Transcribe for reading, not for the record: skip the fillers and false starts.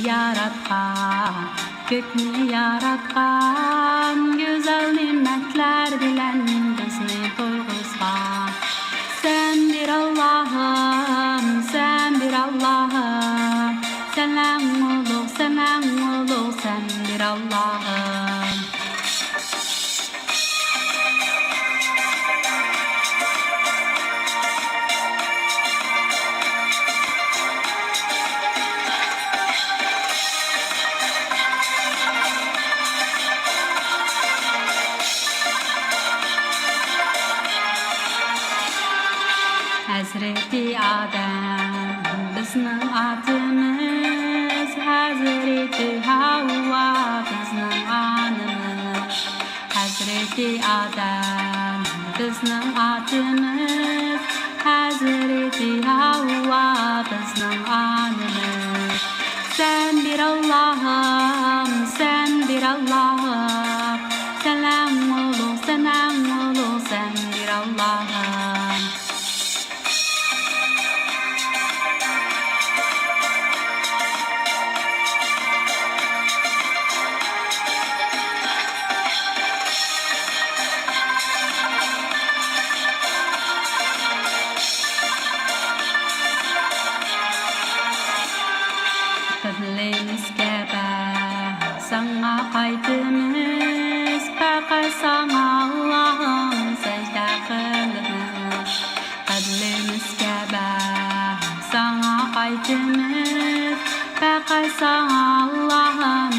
yaratkan, gökni yaratkan, güzel nimetler bilen bizni toyg'izgan. Sen bir Allah'ım, sen bir Allah'ım, senden ulug', senden ulug', sen bir Allah'ım. Hazreti Adem bizning atimiz, Hazreti Havva bizning animiz. Hazreti Adem bizning atimiz, Hazreti Havva bizning animiz. Sen bir Allah'ım, sen bir Allah'ım, senden ulug', senden ulug', sen bir Allah'ım. Kıblemizge sana qaytimiz, faqat sana Allah'ım secde qilamiz. Kıblemizge sana qaytimiz, faqat sana Allah'ım